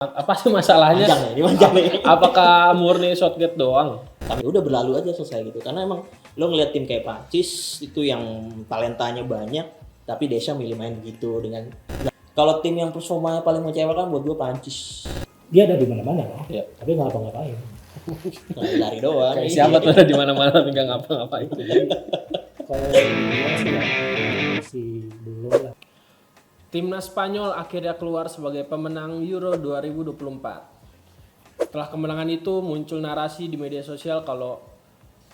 Apa sih masalahnya? Panjang nih. Apakah murni Southgate doang? Tapi udah berlalu aja selesai gitu. Karena emang lo ngeliat tim kayak Prancis itu yang talentanya banyak, tapi Deschamps milih main begitu dengan. Kalau tim yang performanya paling mengecewakan buat gue Prancis. Dia ada di mana-mana kan, Iya. tapi nggak ngapa-ngapain. Lari doang. Kayak siapa tuh ada di mana-mana tapi nggak ngapa-ngapain. Kalau dibilang sih ya, masih belum lah. Timnas Spanyol akhirnya keluar sebagai pemenang Euro 2024. Setelah kemenangan itu muncul narasi di media sosial kalau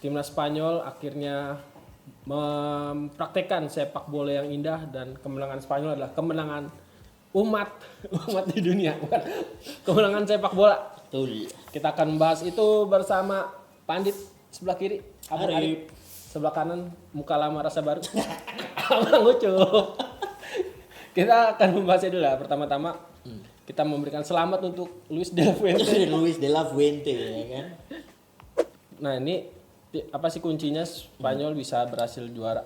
Timnas Spanyol akhirnya mempraktekkan sepak bola yang indah dan kemenangan Spanyol adalah kemenangan umat di dunia, bukan kemenangan sepak bola. Betul. Kita akan membahas itu bersama Pandit sebelah kiri, Abang Arif. Sebelah kanan muka lama rasa baru. Abang Ucup. Kita akan membahasnya dulu lah. Pertama-tama kita memberikan selamat untuk Luis de la Fuente. Luis de la Fuente ya kan. Nah ini apa sih kuncinya Spanyol bisa berhasil juara?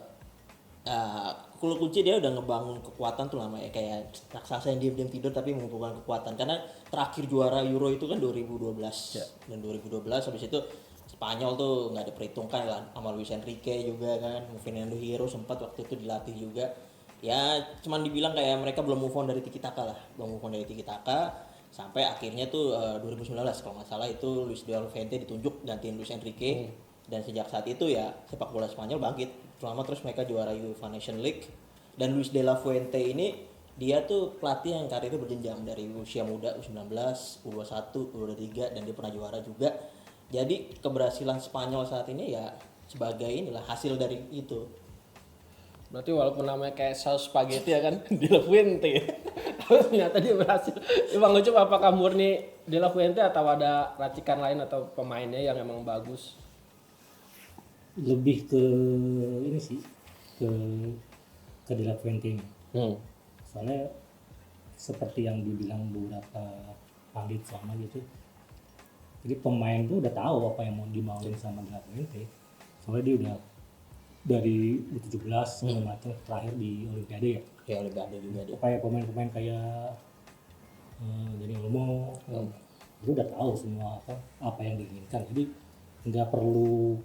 Kalau kunci dia udah ngebangun kekuatan tuh lama ya, kayak raksasa yang diam-diam tidur tapi mengumpulkan kekuatan. Karena terakhir juara Euro itu kan 2012 Ya. Dan 2012 habis itu Spanyol tuh nggak diperhitungkan lah sama Luis Enrique juga kan, Fernando Hierro sempat waktu itu dilatih juga. Ya cuman dibilang kayak mereka belum move on dari tiki taka lah, sampai akhirnya tuh 2019 kalau nggak salah itu Luis de la Fuente ditunjuk gantiin Luis Enrique. Dan sejak saat itu ya sepak bola Spanyol bangkit selama terus mereka juara UEFA Nation League. Dan Luis de la Fuente ini dia tuh pelatih yang karirnya berjenjang dari usia muda U19, U21, U23 dan dia pernah juara juga. Jadi keberhasilan Spanyol saat ini ya sebagai inilah hasil dari itu. Berarti walaupun namanya kayak saus spaghetti ya kan, de la Fuente. Tapi ternyata dia berhasil. Bang Ucup, apakah murni de la Fuente atau ada racikan lain atau pemainnya yang emang bagus? Lebih ke ini sih, ke De La Fuente ini. Soalnya seperti yang dibilang beberapa pandit sama gitu, jadi pemain tuh udah tahu apa yang mau dimauin sama De La Fuente. Soalnya dia udah dari U17 segala macam, terakhir di Olimpiade ya. Ya Olimpiade juga dia. Kayak pemain-pemain kayak Dani Olmo, itu udah tahu semua apa yang diinginkan. Jadi nggak perlu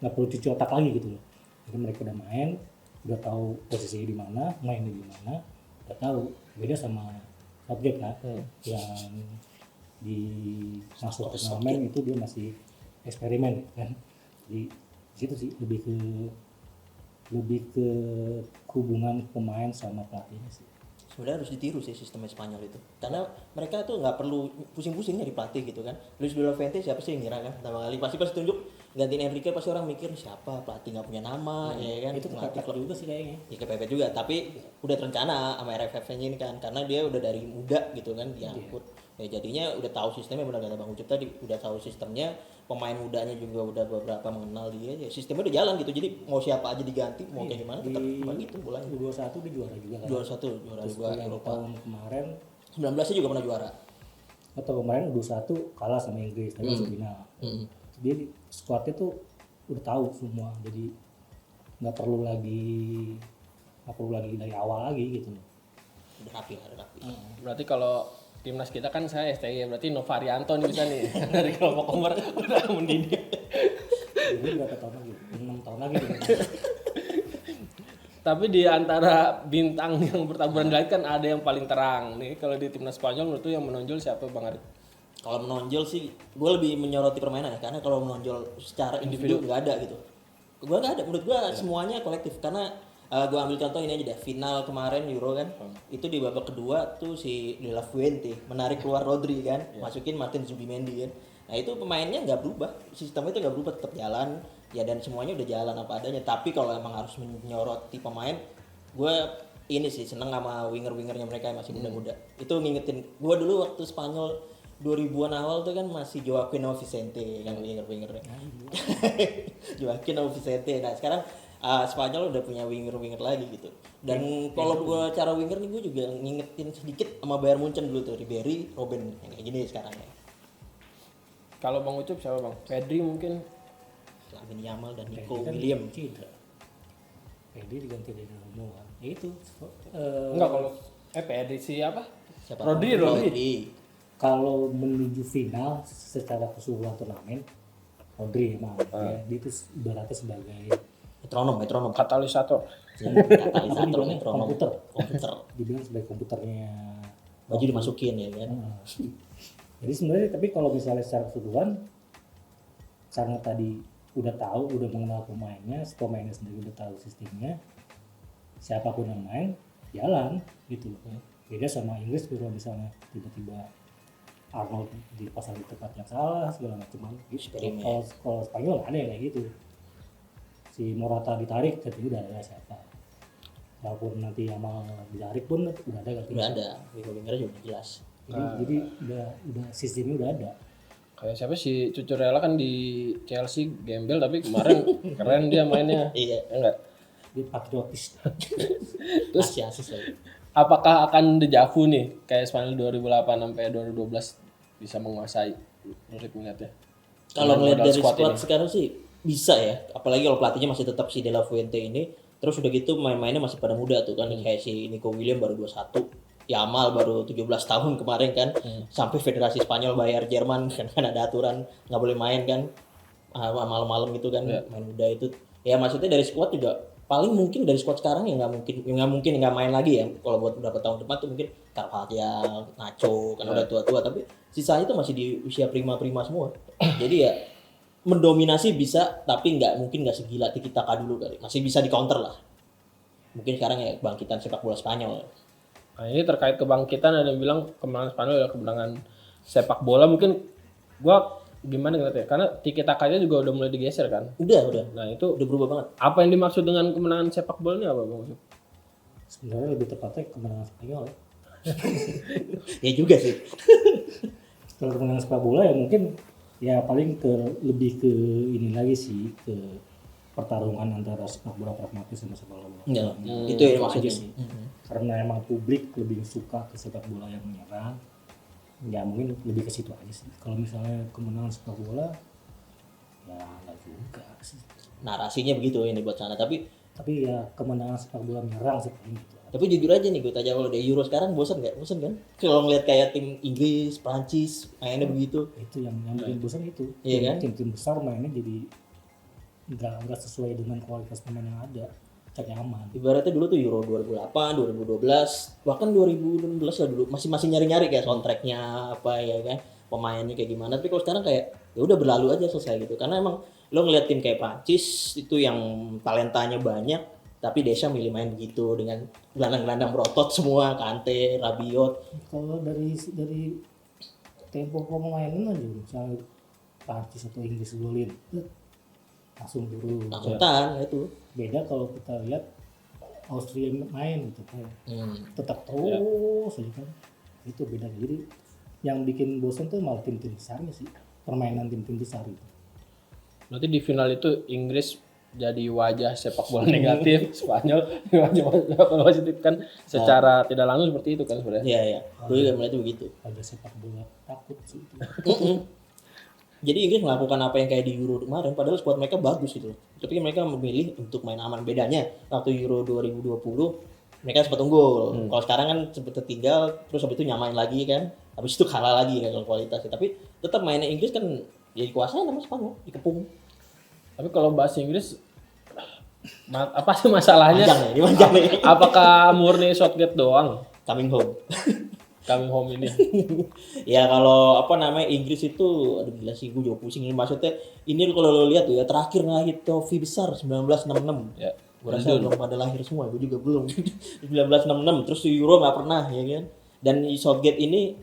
cuci otak lagi gitu loh. Jadi mereka udah main, udah tahu posisinya di mana, mainnya di mana, udah tahu. Beda sama Southgate kan, yang di masuk turnamen itu dia masih eksperimen kan. Jadi situ sih lebih ke hubungan pemain sama pelatihnya sih. Sebenarnya harus ditiru sih sistem Spanyol itu, karena mereka tuh nggak perlu pusing-pusing nyari pelatih gitu kan. Luis de la Fuente siapa sih yang ngira kan pertama kali pasti pas tunjuk gantiin Enrique pasti orang mikir siapa pelatih nggak punya nama ya kan. Itu kepepet juga sih kayaknya. Ya kepepet juga, tapi udah terencana sama RFF-nya ini kan, karena dia udah dari muda gitu kan diangkut. Ya jadinya udah tahu sistemnya, benar kata Bang Ucup tadi, udah tahu sistemnya, pemain mudanya juga udah beberapa mengenal dia, ya sistemnya udah jalan gitu. Jadi mau siapa aja diganti, mau kayak gimana tetap begitu bolanya. U21 dia juara juga kan. Juara Liga Eropa. Tahun kemarin 19 juga pernah juara. atau kemarin U21 kalah sama Inggris tapi masuk final. Dia squadnya tuh udah tahu semua, jadi nggak perlu lagi dari awal lagi gitu. Udah rapi. Berarti kalau timnas kita kan saya STI, berarti Novarianto nih bisa nih dari kelompok umur udah mendidik. Ini berapa tahun lagi? 6 tahun lagi. Tapi di antara bintang yang bertaburan di langit kan ada yang paling terang nih. Kalau di timnas Spanyol menurut tuh yang menonjol siapa Bang Arif? Kalau menonjol sih, gue lebih menyoroti permainan ya, karena kalau menonjol secara individu nggak ada gitu. Gue nggak ada, menurut gue semuanya kolektif. Karena gue ambil contoh ini aja deh, final kemarin Euro kan, itu di babak kedua tuh si De La Fuente menarik keluar Rodri kan, masukin Martin Zubimendi kan. Nah itu pemainnya nggak berubah, sistemnya itu nggak berubah, tetap jalan ya, dan semuanya udah jalan apa adanya. Tapi kalau emang harus menyoroti pemain, gue ini sih seneng sama winger-wingernya mereka yang masih muda-muda. Itu ngingetin gue dulu waktu Spanyol 2000-an awal tuh kan masih Joaquin sama Vicente kan winger-wingernya. Joaquin sama Vicente. Nah sekarang Spanyol udah punya winger-winger lagi gitu. Dan kalau gue cara winger nih, gue juga ngingetin sedikit sama Bayern Munchen dulu tuh, Ribéry, Robben yang kayak gini sekarang ya. Kalau Bang Ucup siapa Bang? Pedri mungkin. Lamine Yamal dan Nico Pedri kan William. cedera. Pedri diganti dari Romo kan. Ya itu. Enggak kalau Pedri si apa? Siapa? Rodri. Kalau menuju final secara keseluruhan turnamen, Rodri emang dia itu ibaratnya sebagai Metronom. Katalisator. Katalisator, metronom. Komputer. dibilang sebagai komputernya. Baju dimasukin ya kan. Jadi sebenarnya tapi kalau misalnya secara keseluruhan, karena tadi udah tahu, udah mengenal pemainnya sendiri udah tahu sistemnya, siapapun yang main jalan gitu loh. Beda sama Inggris kalau misalnya tiba-tiba Arnold dipasang di tempat yang salah segala macam gitu. Kalau Spanyol nggak ada yang kayak gitu. Si Morata ditarik, jadi udah ada siapa. Walaupun nanti Yamal ditarik pun udah ada ganti. Udah ada. Winger juga jelas. Jadi udah sistemnya udah ada. Kayak siapa sih Cucurella kan di Chelsea gembel tapi kemarin keren dia mainnya. Iya. Enggak. Dia patriotis. Terus asis lagi. Apakah akan dejavu nih kayak Spanyol 2008 sampai 2012 bisa menguasai menurut melihatnya? Kalau ngeliat dari squad ini. sekarang sih bisa ya, apalagi kalau pelatihnya masih tetap si De La Fuente ini. Terus udah gitu main-mainnya masih pada muda tuh kan, kayak si Nico Williams baru 21, Yamal baru 17 tahun kemarin kan. Sampai Federasi Spanyol bayar Jerman kan ada aturan nggak boleh main kan malam-malam gitu kan, main muda itu. Ya maksudnya dari squad juga paling mungkin dari squad sekarang ya nggak mungkin nggak main lagi ya. Kalau buat beberapa tahun depan tuh mungkin Carvajal, Nacho kan udah tua-tua, tapi sisanya tuh masih di usia prima-prima semua. Jadi ya mendominasi bisa, tapi mungkin nggak segila Tiki Taka dulu kali. Masih bisa di counter lah. Mungkin sekarang ya kebangkitan sepak bola Spanyol. Nah ini terkait kebangkitan, ada yang bilang kemenangan Spanyol adalah kemenangan sepak bola. Mungkin gua gimana ngeliatnya? Karena Tiki Takanya juga udah mulai digeser kan. Udah. Nah itu Udah berubah banget. apa yang dimaksud dengan kemenangan sepak bola ini apa Bang? Sebenarnya lebih tepatnya kemenangan Spanyol ya. Ya juga sih. Kalau kemenangan sepak bola ya mungkin ya paling lebih ke ini lagi sih, ke pertarungan antara sepak bola pragmatis sama sepak bola. Ya, itu ya maksudnya sih. Karena emang publik lebih suka ke sepak bola yang menyerang. Ya mungkin lebih ke situ aja sih. Kalau misalnya kemenangan sepak bola ya enggak juga sih. Narasinya begitu ini buat sana, tapi ya kemenangan sepak bola menyerang sih paling gitu. tapi jujur aja nih gue tanya, kalau di Euro sekarang bosan kan? Kalau ngeliat kayak tim Inggris, Prancis mainnya begitu. Itu yang bikin bosan itu. Iya kan? Tim-tim besar mainnya jadi nggak sesuai dengan kualitas pemain yang ada. Tak nyaman. Ibaratnya dulu tuh Euro 2008, 2012, bahkan 2016 lah dulu masih nyari-nyari kayak soundtracknya apa ya kan, pemainnya kayak gimana. Tapi kalau sekarang kayak ya udah berlalu aja selesai gitu. Karena emang lo ngeliat tim kayak Prancis itu yang talentanya banyak, tapi Deschamps milih main begitu dengan gelandang-gelandang berotot semua, Kante, Rabiot. Kalau dari tempo permainan aja misalnya Prancis atau Inggris golin langsung turun. Langsung tahan itu. Beda kalau kita lihat Austria main gitu kan. Tetap terus aja kan. Itu beda. Jadi yang bikin bosan tuh malah tim-tim besarnya sih. Permainan tim-tim besar itu. Berarti di final itu Inggris jadi wajah sepak bola negatif, Spanyol wajah bola positif kan, secara tidak langsung seperti itu kan sebenarnya. Iya. Gue juga melihat begitu. Ada sepak bola takut sih itu. Jadi Inggris melakukan apa yang kayak di Euro kemarin, padahal squad mereka bagus gitu. Tapi mereka memilih untuk main aman. Bedanya waktu Euro 2020 mereka sempat unggul. Kalau sekarang kan sempat tertinggal, terus habis itu nyamain lagi kan. Habis itu kalah lagi kan kalau kualitasnya. Tapi tetap mainnya Inggris kan ya dikuasain sama Spanyol, dikepung. Tapi kalau bahasa Inggris apa sih masalahnya? Panjang nih. Apakah murni Southgate doang Coming home. coming home ini? Ya kalau Inggris itu aduh gila sih, gue juga pusing ini. Maksudnya ini kalau lo lihat tuh ya, terakhir ngalahin trofi besar 1966 Ya, gue rasa belum pada lahir semua, gue juga belum. 1966 terus Euro nggak pernah ya kan. Dan Southgate ini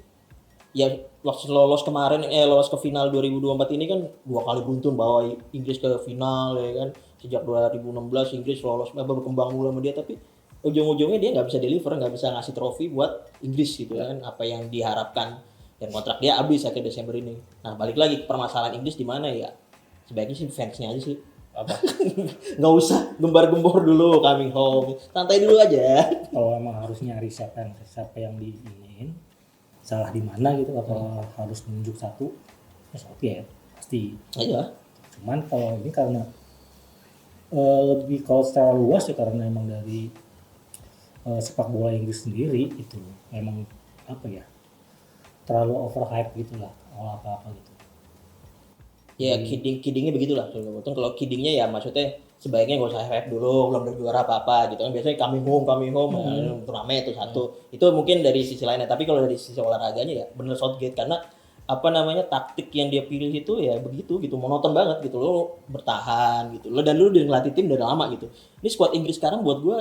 ya waktu lolos ke final 2024 ini kan 2 kali beruntun bawa Inggris ke final ya kan. Sejak 2016 Inggris lolos berkembang dulu sama dia, tapi ujung-ujungnya dia nggak bisa deliver, nggak bisa ngasih trofi buat Inggris gitu kan, apa yang diharapkan, dan kontrak dia habis akhir Desember ini. Nah balik lagi permasalahan Inggris di mana ya, sebaiknya sih fansnya aja sih Apa? nggak usah gembar-gembor dulu coming home, santai dulu aja. Kalau emang harus nyari siapa yang diingin, salah di mana gitu, atau harus menunjuk satu, ya Southgate pasti. Ayo. Cuman kalau ini karena lebih kalau secara luas ya, karena emang dari sepak bola Inggris sendiri itu emang apa ya, terlalu overhype gitulah awal apa gitu. Ya kiddingnya begitulah. Kalau kiddingnya ya maksudnya sebaiknya nggak usah hype dulu, belum ada juara apa-apa gitu kan. Biasanya coming home, turnamen itu satu. Itu mungkin dari sisi lainnya. Tapi kalau dari sisi olahraganya ya bener Southgate, karena apa namanya taktik yang dia pilih itu ya begitu gitu, monoton banget gitu, lo bertahan gitu lo, dan lu udah ngelatih tim dari lama gitu. Ini squad Inggris sekarang buat gue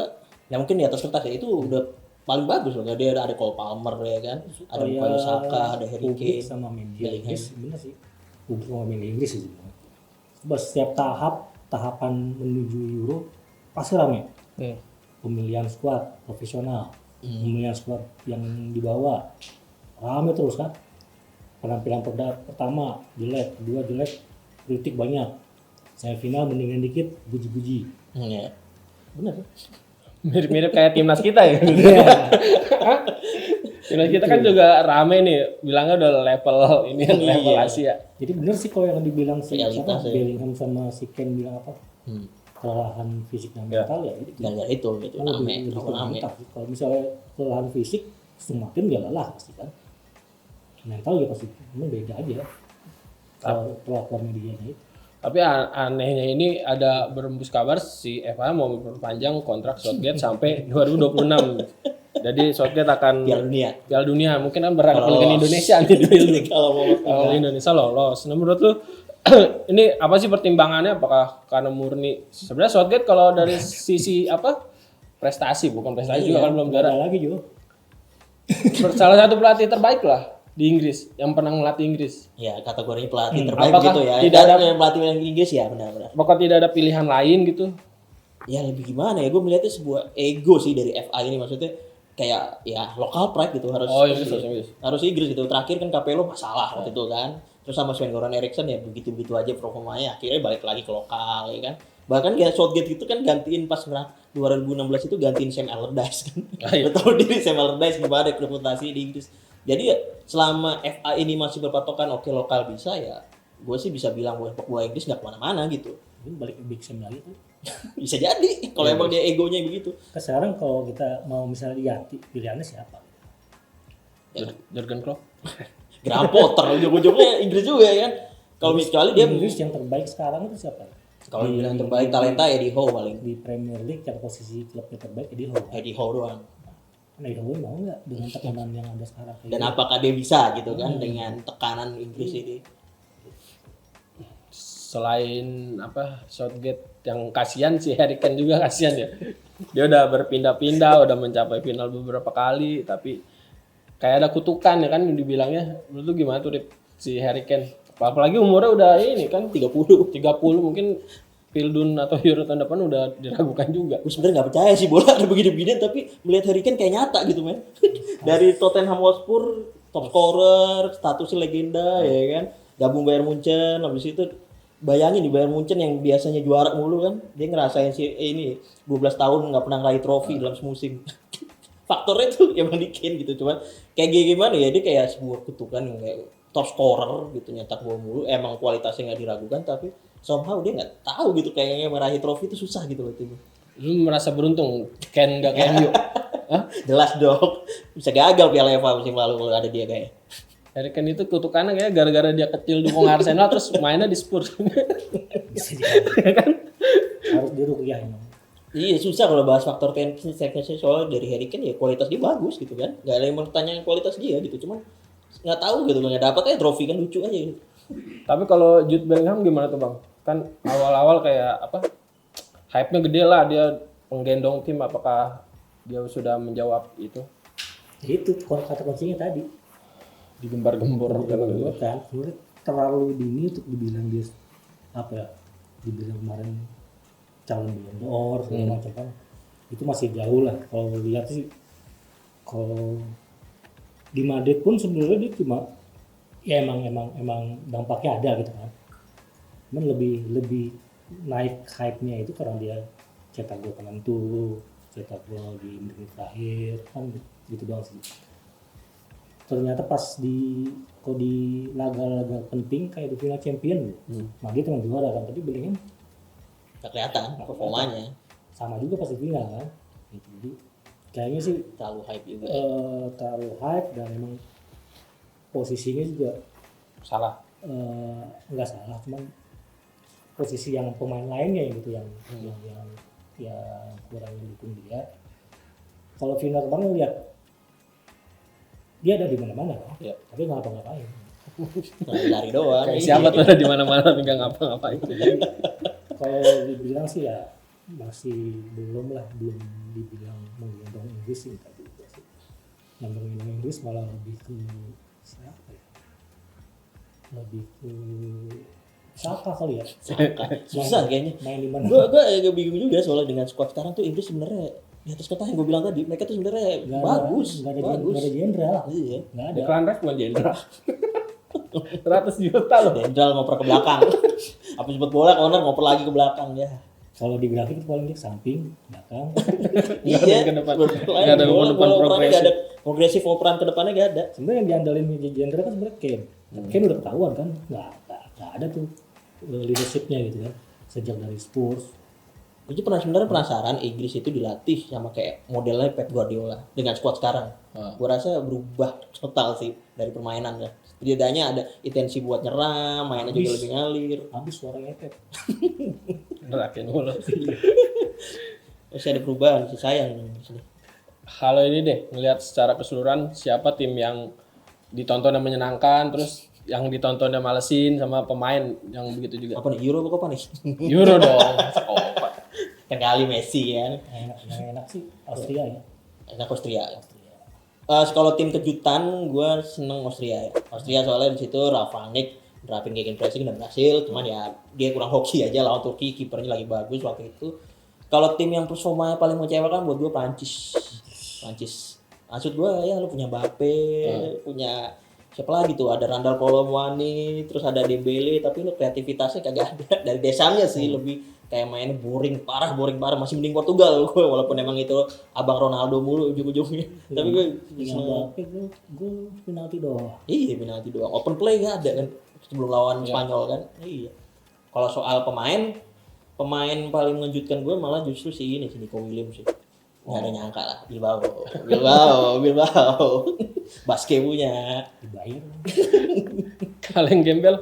ya mungkin di atas kertas ya itu udah paling bagus loh. Dia ada Cole Palmer ya kan, ada Bukayo Saka, ada Harry Publik Kane sama media Bellingham. Inggris bener sih, publik sama media Inggris sih sebenarnya. Coba setiap tahapan menuju Euro pasti rame. Pemilihan skuad profesional, pemilihan skuad yang dibawa rame terus kan. Penampilan pertama jelek, kedua jelek, kritik banyak. Semifinal mendingan dikit, puji-puji. Ya bener. Mirip-mirip kayak timnas kita ya. Timnas kita kan juga rame nih, bilangnya udah level ini level Asia. Jadi bener sih kalau yang dibilang si Realitas, ya. Bellingham sama si Ken bilang apa? Kelelahan fisik dan mental ya itu. Gara-gara itu gitu Kan rame. lebih ke mental. Kalau misalnya kelelahan fisik, semakin dia lelah pasti kan. Mental ya pasti memang beda aja. Kalau perlakuan medianya itu. Tapi anehnya ini ada berembus kabar si FA mau memperpanjang kontrak Southgate sampai 2026. Jadi Southgate akan Piala Dunia mungkin kan berhadapan dengan Indonesia nanti dulu. Kalau Indonesia lolos. Nah menurut lu ini apa sih pertimbangannya? Apakah karena murni sebenarnya Southgate kalau dari sisi apa prestasi, bukan prestasi juga kan belum juara. Ada lagi juga. Salah satu pelatih terbaik lah di Inggris yang pernah melatih Inggris. Ya kategorinya pelatih terbaik Apakah gitu ya. tidak ada pelatih yang Inggris ya benar-benar. Apakah tidak ada pilihan lain gitu? Ya lebih gimana ya, gue melihatnya sebuah ego sih dari FA ini, maksudnya kayak ya local pride gitu harus harus Inggris gitu. Terakhir kan Capello masalah waktu itu kan, terus sama Sven-Goran Eriksson ya begitu-begitu aja performanya, akhirnya balik lagi ke lokal ya kan. Bahkan kayak Southgate itu kan gantiin pas 2016 itu gantiin Sam Allardyce kan. Lo tau diri Sam Allardyce gimana reputasi di Inggris. Jadi ya selama FA ini masih berpatokan oke lokal bisa, ya gue sih bisa bilang bola Inggris nggak kemana-mana gitu. Ini balik ke Big Sam lagi tuh. Bisa jadi kalau emang dia egonya begitu. Sekarang kalau kita mau misalnya lihat pilihannya siapa? Jurgen Klopp. Graham Potter ujung-ujungnya Inggris juga ya kan. Kalau kecuali dia Inggris yang terbaik sekarang itu siapa? kalau bilang terbaik talenta Eddie Howe paling. Di Premier League yang posisi klubnya terbaik Eddie Howe. Eddie Howe doang. Eddie Howe mau nggak dengan tekanan yang ada sekarang? Dan apakah dia bisa gitu kan dengan tekanan Inggris ini? Selain apa Southgate yang kasihan sih, Harry Kane juga kasihan ya. Dia udah berpindah-pindah, udah mencapai final beberapa kali, tapi kayak ada kutukan ya kan dibilangnya. Menurut lu gimana tuh Rip, si Harry Kane? Apalagi umurnya udah ini kan 30 mungkin Pildun atau Euro tahun depan udah diragukan juga. Gue sebenarnya nggak percaya sih bola ada begini-begini, tapi melihat Harry Kane kayak nyata gitu men. Dari Tottenham Hotspur top scorer, statusnya legenda ya kan, gabung Bayern Munchen, habis itu bayangin di Bayern Munchen yang biasanya juara mulu kan, dia ngerasain si ini 12 tahun nggak pernah ngeraih trofi dalam semusim. Faktornya tuh emang di Kane gitu, cuman kayak gimana ya, dia kayak sebuah kutukan yang kayak top scorer gitu, nyetak gol mulu, emang kualitasnya nggak diragukan, tapi somehow dia nggak tahu gitu kayaknya meraih trofi itu susah gitu loh tim. Lu merasa beruntung Kane nggak kayak MU? Jelas dong, bisa gagal Piala FA musim lalu kalau ada dia kayak. Harry Kane itu kutukannya kayak gara-gara dia kecil dukung Arsenal terus mainnya di Spurs. Bisa jadi. Harus dirugiah emang. Iya susah kalau bahas faktor teknisnya, soalnya dari Harry Kane ya kualitas dia bagus gitu kan, nggak ada yang bertanya kualitas dia gitu, cuman nggak tahu gitu, nggak dapat aja trofi kan, lucu aja gitu. Tapi kalau Jude Bellingham gimana tuh Bang? Kan awal-awal kayak apa? Hype-nya gede lah, dia penggendong tim, apakah dia sudah menjawab itu? Itu kata kuncinya tadi. Digembar-gembor kan. Sebenarnya terlalu dini untuk dibilang dia apa ya? Dibilang kemarin calon Ballon d'Or segala macam kan. Itu masih jauh lah. Kalau lihat sih, kalau di Madrid pun sebenarnya dia cuma ya emang dampaknya ada gitu kan. Cuman lebih naik hype-nya itu karena dia cetak gol penentu, cetak gol di menit terakhir kan gitu doang sih. Ternyata pas di laga-laga penting kayak di final champion Madrid emang juara kan, tapi Bellingham nggak kelihatan performanya. Sama juga pas di final kan. Gitu. Jadi kayaknya sih Terlalu hype juga. terlalu hype dan emang posisinya juga Salah. nggak salah, cuman posisi yang pemain lainnya gitu yang kurang mendukung dia. Kalau final kemarin lihat dia ada di mana-mana kan, Iya. tapi nggak ngapa-ngapain. Lari doang. Kayak siapa tuh ada di mana-mana tapi nggak ngapa-ngapain. Kalau dibilang sih ya masih belum dibilang menggendong Inggris sih tadi juga sih. Menggendong Inggris malah lebih ke siapa ya? Lebih ke Saka kali ya. Susah kayaknya. Main di mana? Gue agak bingung juga soalnya dengan squad sekarang tuh Inggris sebenarnya di atas kertas yang gue bilang tadi, mereka tuh sebenarnya bagus. Nggak ada jenderal. Iya. Nggak ada. Declan Rice bukan jenderal. 100 juta loh. Jenderal ngoper ke belakang. Apa cepet bola, corner ngoper lagi ke belakang ya. Kalau di grafik itu paling dia samping, belakang. Nggak ada ke depan. Nggak ada umpan progresif. Gak ada progresif operan ke depannya gak ada. Sebenarnya yang diandalin jenderal kan sebenarnya Kane. Kane udah ketahuan kan, nggak ada tuh leadershipnya gitu kan. Sejak dari Spurs. Gue sebenarnya penasaran Inggris itu dilatih sama kayak modelnya Pep Guardiola dengan squad sekarang. Gue rasa berubah total sih dari permainan ya. Setidaknya ada intensi buat nyerang, mainnya juga lebih ngalir. Habis suaranya Pep. Ngerakin mulu. Masih ada perubahan sih, sayang. Kalau ini deh, ngelihat secara keseluruhan siapa tim yang ditonton yang menyenangkan, terus yang ditontonnya malesin sama pemain yang begitu juga. Apa nih, Euro apa nih? Euro dong. Oh, Kan kali Messi kan. Yang enak sih Austria ya. Enak Austria. Kalau tim kejutan, gue seneng Austria ya. Austria soalnya di situ Rafalnik nerapin gegen pressing dan berhasil. Cuman ya dia kurang hoki aja lawan Turki, kipernya lagi bagus waktu itu. Kalau tim yang performanya paling mengecewakan buat gue Prancis. Maksud gue ya lu punya Mbappe, punya siapa lagi tuh, ada Randal Colomwani, terus ada Dembele, tapi lu kreativitasnya kagak ada. Dari desanya sih lebih kayak mainnya boring parah, masih mending Portugal gue, walaupun emang itu abang Ronaldo mulu ujung-ujungnya. Tapi gue Dengan Mbappe gue penalti doang. iya penalti doang, open play gak ada kan sebelum lawan Spanyol kan. Iya. Kalau soal pemain paling mengejutkan gue malah justru si Nico Williams sih. Nggak ada nyangka lah, Bilbao. Basket punya. Dibayar. kaleng gembel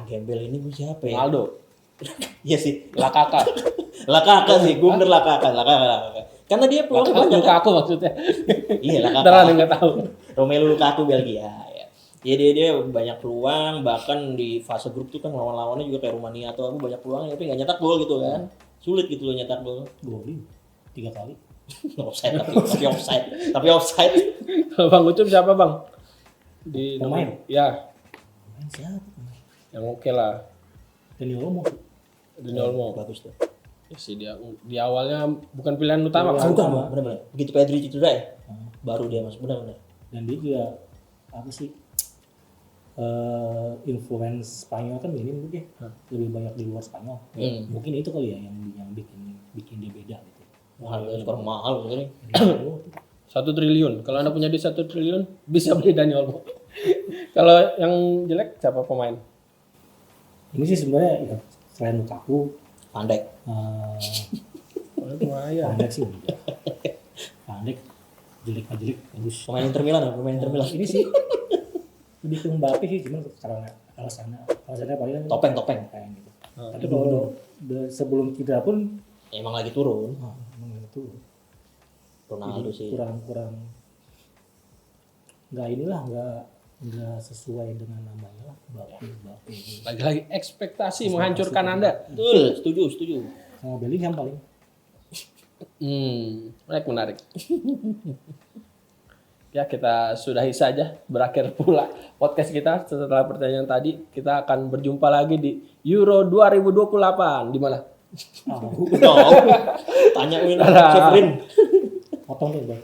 Gembel ini gue siapa ya? Ronaldo. Iya sih. Lakaka. Lakaka sih, gue bener Lakaka. Karena dia peluangnya banyak. Lukaku maksudnya. Iya Lakaka. Beneran nggak tahu. Romelu Lukaku Belgia ya. Ya dia banyak peluang, bahkan di fase grup tuh kan lawan-lawannya juga kayak Rumania atau apa banyak peluang tapi nggak nyetak gol gitu kan. Sulit gitu loh nyetak gol. Golin 3 kali. Offside tapi offside. Kalau Bang Ucup siapa Bang? Di Pemain? Ya, Main siapa? yang oke lah. Daniel Olmo. Daniel Olmo. Bagus tuh. Ya sih dia di awalnya bukan pilihan utama kan? Utama. Bener-bener. Begitu Pedri cedera ya, baru dia masuk bener-bener. Dan dia juga apa sih? Influence Spanyol kan minim dia. Lebih banyak di luar Spanyol. Mungkin itu kali ya yang bikin dia beda gitu. Harganya super mahal ini. 1 triliun. Kalau Anda punya duit 1 triliun bisa beli Daniel Olmo. Kalau yang jelek siapa pemain? Ini sih sebenarnya ya, selain Lukaku, Pandai. Lumayan. Pandek sih udah. Pandek jelek bagus. Pemain Inter Milan ya, pemain Inter Milan. Ini sih lebih ke Mbappe sih, cuman karena alasannya paling Topeng. gitu. Tapi kalau sebelum cedera pun Emang lagi turun. emang itu Ronaldo sih. kurang nggak sesuai dengan namanya lah Mbappe. Lagi-lagi ekspektasi menghancurkan Anda. Betul, setuju. Sama Bellingham paling. Menarik. Ya kita sudahi saja, berakhir pula podcast kita setelah pertanyaan tadi. Kita akan berjumpa lagi di Euro 2028 di mana? Tanyain Severin. Potong deh bang.